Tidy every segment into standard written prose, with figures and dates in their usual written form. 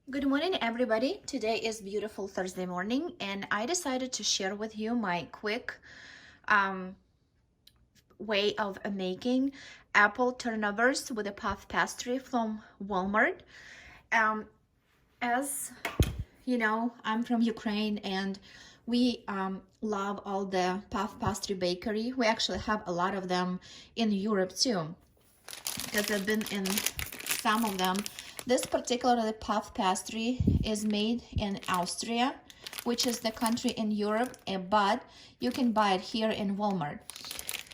Good morning, everybody. Today is beautiful Thursday morning, and I decided to share with you my quick um, way of making apple turnovers with a puff pastry from Walmart. Um, as you know, I'm from Ukraine, and we love all the puff pastry bakery. We actually have a lot of them in Europe too, because I've been in some of them. This particular puff pastry is made in Austria, which is the country in Europe, but you can buy it here in Walmart.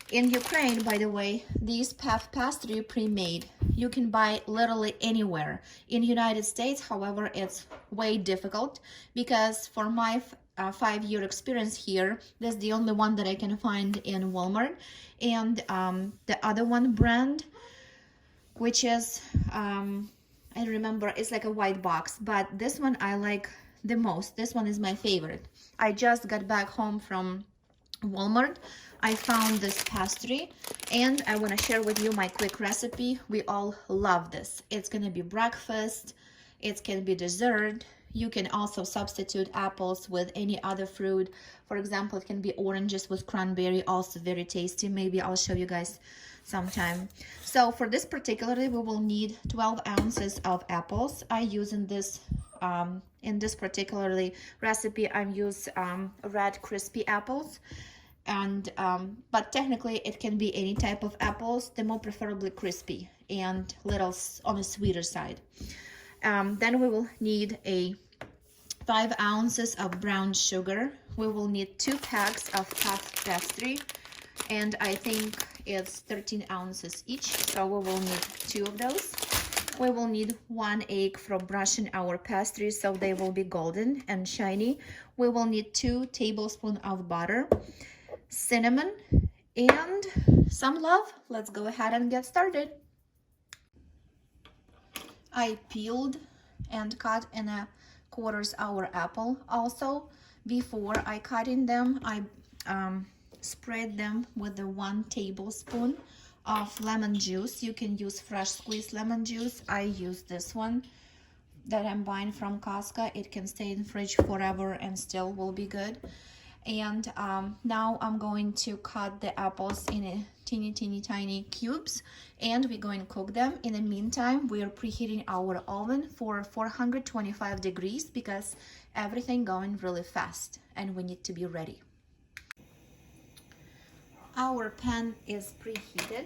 In Ukraine, by the way, these puff pastry pre-made. You can buy literally anywhere. In the United States, however, it's way difficult because for my 5-year experience here, that's the only one that I can find in Walmart. And the other one brand, which is I remember it's like a white box, but this one I like the most. This one is my favorite. I just got back home from Walmart. I found this pastry and I want to share with you my quick recipe. We all love this. It's going to be breakfast, it can be dessert. You can also substitute apples with any other fruit. For example, it can be oranges with cranberry, also very tasty. Maybe I'll show you guys sometime. So for this particularly, we will need 12 ounces of apples. I use in this particularly recipe, I use red crispy apples. And but technically it can be any type of apples, the more preferably crispy and little on the sweeter side. Then we will need 5 ounces of brown sugar. We will need 2 packs of puff pastry, and I think it's 13 ounces each, so we will need 2 of those. We will need 1 egg for brushing our pastry so they will be golden and shiny. We will need 2 tablespoons of butter, cinnamon, and some love. Let's go ahead and get started. I peeled and cut in a quarters our apple. Also, before I cutting them, I spread them with the 1 tablespoon of lemon juice. You can use fresh squeezed lemon juice. I use this one that I'm buying from Costco. It can stay in the fridge forever and still will be good. And now I'm going to cut the apples in a tiny cubes, and we're going to cook them. In the meantime, we are preheating our oven for 425 degrees because everything going really fast and we need to be ready. Our pan is preheated.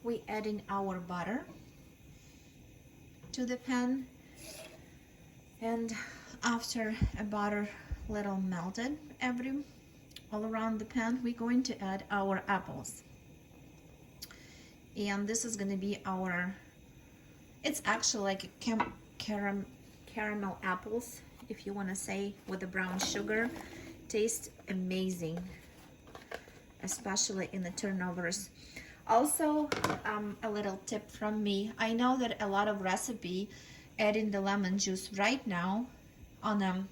We add in our butter to the pan, and after a butter little melted all around the pan, we're going to add our apples. And this is going to be it's actually like caramel apples, if you want to say, with the brown sugar. Tastes amazing, especially in the turnovers. Also, a little tip from me. I know that a lot of recipe adding the lemon juice right now on them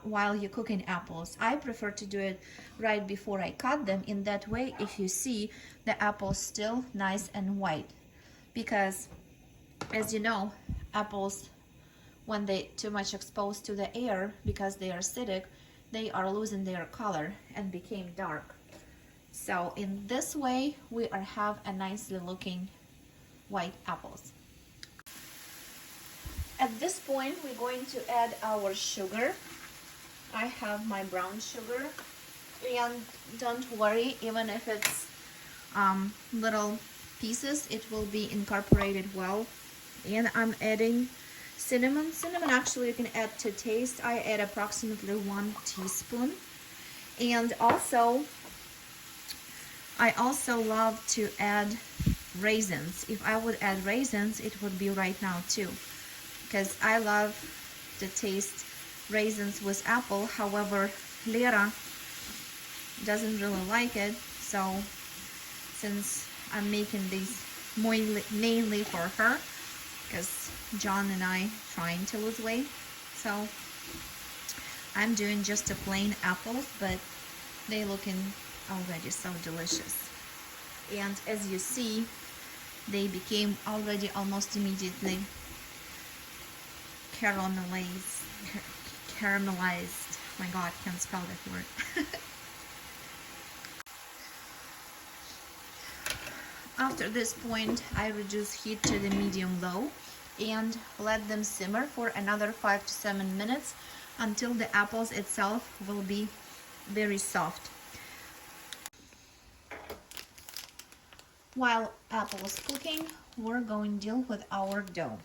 while you're cooking apples. I prefer to do it right before I cut them. In that way, if you see, the apples still nice and white, because as you know, apples, when they too much exposed to the air because they are acidic, they are losing their color and became dark. So in this way, we have a nicely looking white apples. At this point, we're going to add our sugar. I have my brown sugar, and don't worry, even if it's little pieces, it will be incorporated well. And I'm adding cinnamon. Cinnamon actually you can add to taste. I add approximately 1 teaspoon. And I also love to add raisins. If I would add raisins, it would be right now too, because I love the taste raisins with apple. However, Lera doesn't really like it, so since I'm making these mainly for her, because John and I trying to lose weight, so I'm doing just a plain apples, but they looking already so delicious. And as you see, they became already almost immediately caramelized. My God, can't spell that word. After this point, I reduce heat to the medium-low and let them simmer for another 5 to 7 minutes until the apples itself will be very soft. While apple is cooking, we're going to deal with our dough.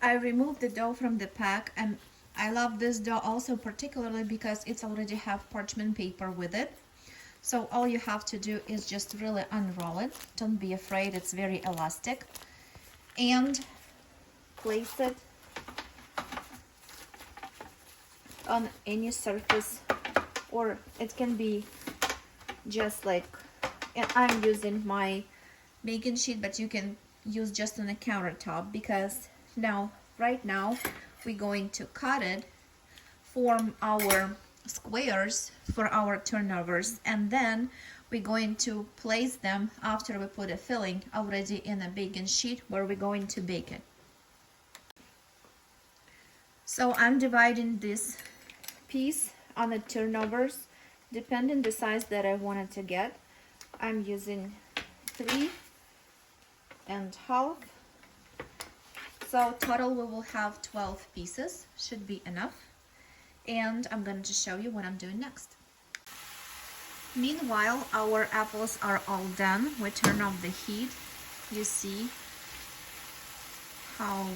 I removed the dough from the pack, and I love this dough also particularly because it's already have parchment paper with it. So all you have to do is just really unroll it. Don't be afraid, it's very elastic. And place it on any surface, or it can be just like, and I'm using my baking sheet, but you can use just on a countertop, because right now we're going to cut it, form our squares for our turnovers, and then we're going to place them after we put a filling already in a baking sheet where we're going to bake it. So I'm dividing this piece on the turnovers depending the size that I wanted to get. I'm using 3.5. So total we will have 12 pieces, should be enough. And I'm going to show you what I'm doing next. Meanwhile, our apples are all done. We turn off the heat. You see how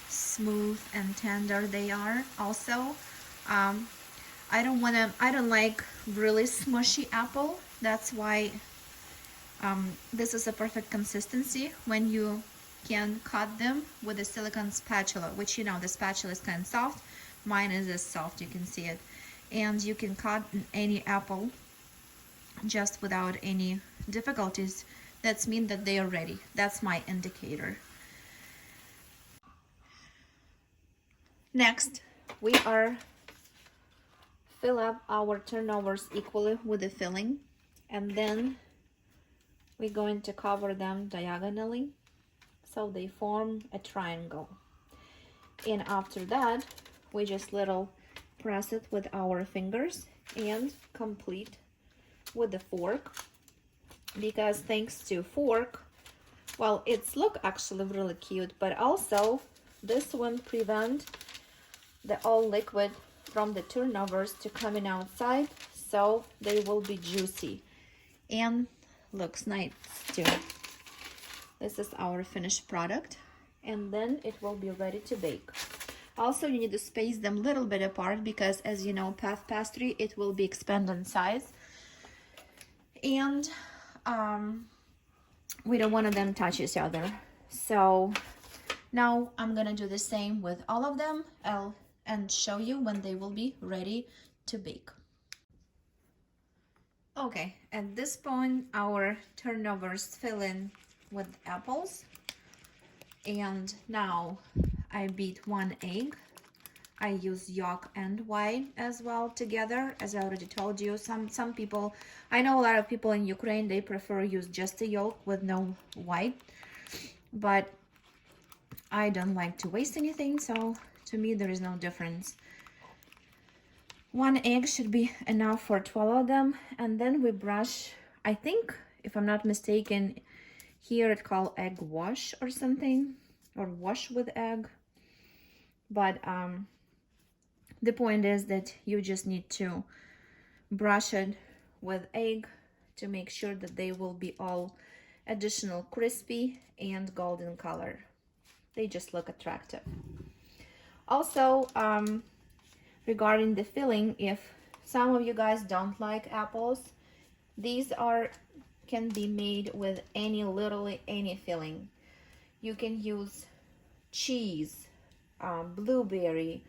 smooth and tender they are. Also, I don't like really smushy apple. That's why this is a perfect consistency when you can cut them with a silicone spatula, which, you know, the spatula is kind of soft. Mine is as soft, you can see it. And you can cut any apple just without any difficulties. That means that they are ready. That's my indicator. Next, we are fill up our turnovers equally with the filling, and then we're going to cover them diagonally so they form a triangle. And after that, we just little press it with our fingers and complete with the fork, because thanks to fork, well, it's look actually really cute, but also this one prevent the all liquid from the turnovers to coming outside, so they will be juicy and looks nice too. This is our finished product, and then it will be ready to bake. Also, you need to space them a little bit apart because, as you know, pastry, it will be expanded in size, and we don't want them to touch each other. So now I'm gonna do the same with all of them and show you when they will be ready to bake. Okay, at this point our turnovers fill in with apples, and now I beat 1 egg. I use yolk and white as well together, as I already told you. Some people, I know a lot of people in Ukraine, they prefer use just the yolk with no white, but I don't like to waste anything, so to me there is no difference. 1 egg should be enough for 12 of them, and then we brush, I think, if I'm not mistaken, here it's called egg wash or something, or wash with egg. But the point is that you just need to brush it with egg to make sure that they will be all additional crispy and golden color. They just look attractive. Also, regarding the filling, if some of you guys don't like apples, these can be made with literally any filling. You can use cheese, blueberry,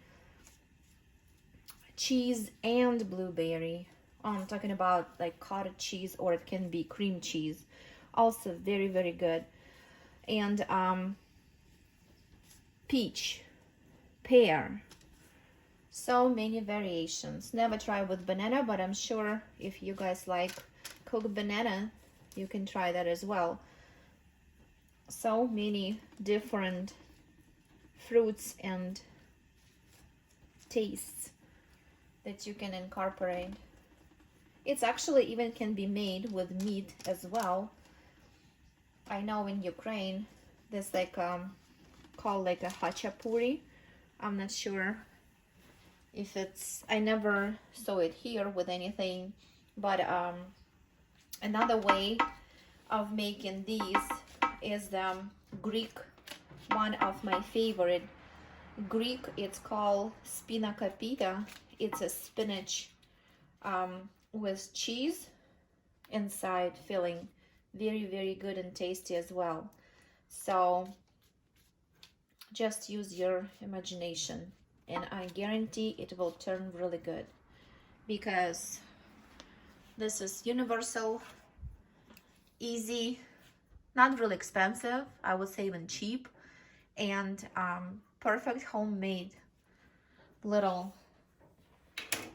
cheese and blueberry. I'm talking about like cottage cheese, or it can be cream cheese. Also very, very good. And peach, pear, so many variations. Never try with banana, but I'm sure if you guys like cooked banana, you can try that as well. So many different fruits and tastes that you can incorporate. It's actually even can be made with meat as well. I know in Ukraine there's like called like a hachapuri. I'm not sure if it's, I never saw it here with anything, but another way of making these is the Greek, one of my favorite Greek. It's called spinakopita. It's a spinach with cheese inside filling. Very, very good and tasty as well. So just use your imagination, and I guarantee it will turn really good, because this is universal, easy, not really expensive, I would say even cheap, and perfect homemade little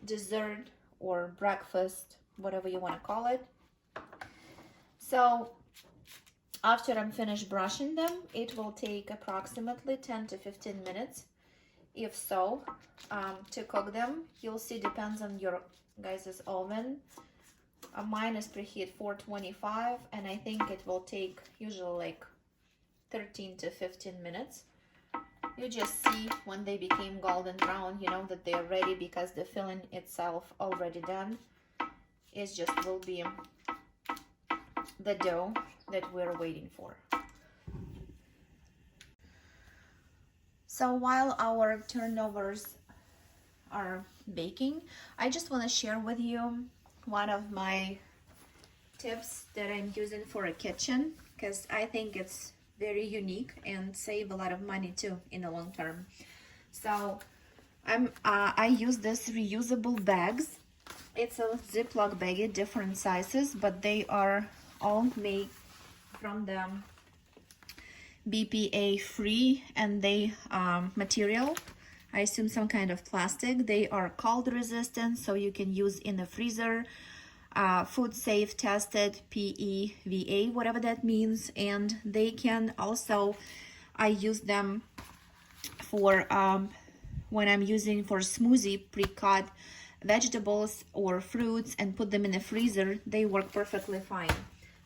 dessert or breakfast, whatever you want to call it. So after I'm finished brushing them, it will take approximately 10 to 15 minutes, if so, to cook them. You'll see, depends on your guys' oven. Mine is preheat 425, and I think it will take usually like 13 to 15 minutes. You just see when they became golden brown, you know that they are ready, because the filling itself already done. It just will be the dough that we're waiting for. So while our turnovers are baking, I just want to share with you one of my tips that I'm using for a kitchen, because I think it's very unique and save a lot of money too in the long term. So I use this reusable bags. It's a Ziploc baggie, different sizes, but they are all made from the BPA free, and they material, I assume some kind of plastic. They are cold resistant, so you can use in the freezer, food safe tested, PEVA, whatever that means. And they can also, I use them for when I'm using for smoothie, pre-cut vegetables or fruits and put them in the freezer. They work perfectly fine.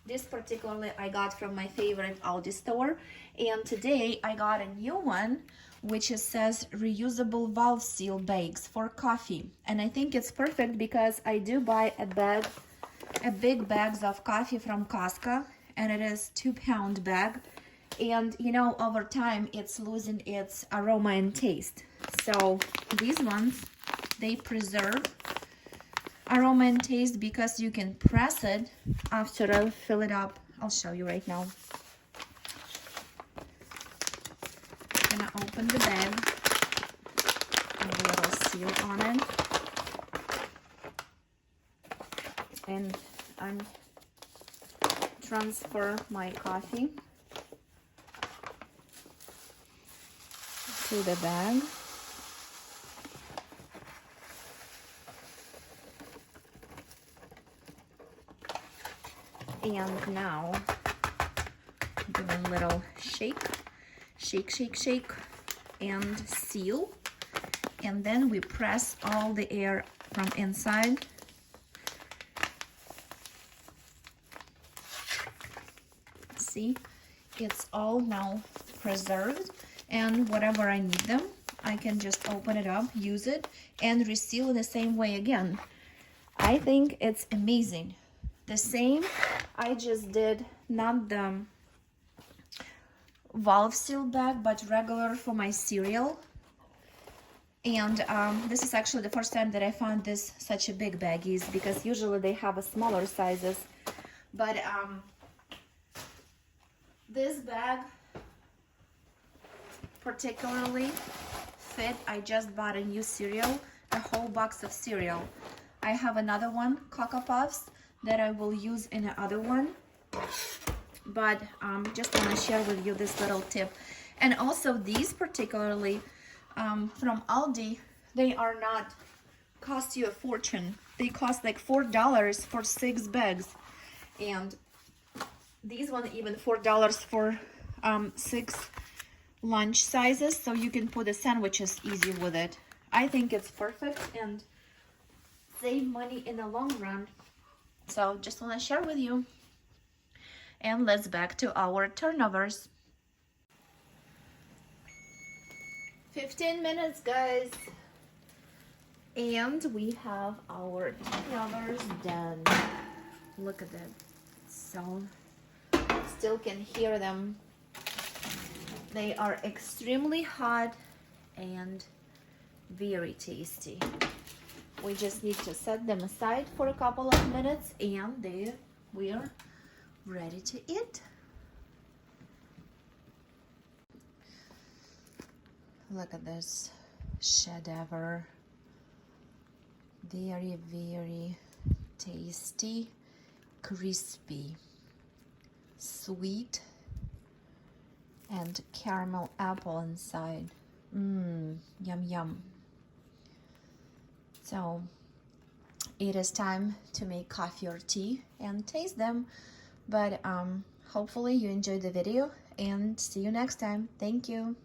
This particularly I got from my favorite Aldi store, and today I got a new one which says reusable valve seal bags for coffee, and I think it's perfect because I do buy a big bags of coffee from Costco, and it is 2-pound bag, and you know, over time it's losing its aroma and taste. So these ones, they preserve aroma and taste because you can press it after I fill it up. I'll show you right now. I'm gonna open the bag and a little seal on it, and I'm transfer my coffee to the bag. And now give a little shake, and seal. And then we press all the air from inside. See, it's all now preserved, and whenever I need them, I can just open it up, use it, and reseal the same way again. I think it's amazing. The same I just did, not the valve seal bag, but regular for my cereal. And this is actually the first time that I found this such a big baggies, because usually they have a smaller sizes. But this bag particularly fit. I just bought a new cereal, a whole box of cereal. I have another one, Cocoa Puffs, that I will use in the other one, but just want to share with you this little tip. And also these particularly from Aldi, they are not cost you a fortune. They cost like $4 for 6 bags, and these one even $4 for 6 lunch sizes, so you can put the sandwiches easy with it. I think it's perfect and save money in the long run. So just want to share with you. And let's back to our turnovers. 15 minutes, guys. And we have our turnovers done. Look at that. So still can hear them. They are extremely hot and very tasty. We just need to set them aside for a couple of minutes and we're ready to eat. Look at this chef-d'oeuvre. Very, very tasty, crispy, sweet, and caramel apple inside. Yum yum. So it is time to make coffee or tea and taste them. But hopefully you enjoyed the video and see you next time. Thank you.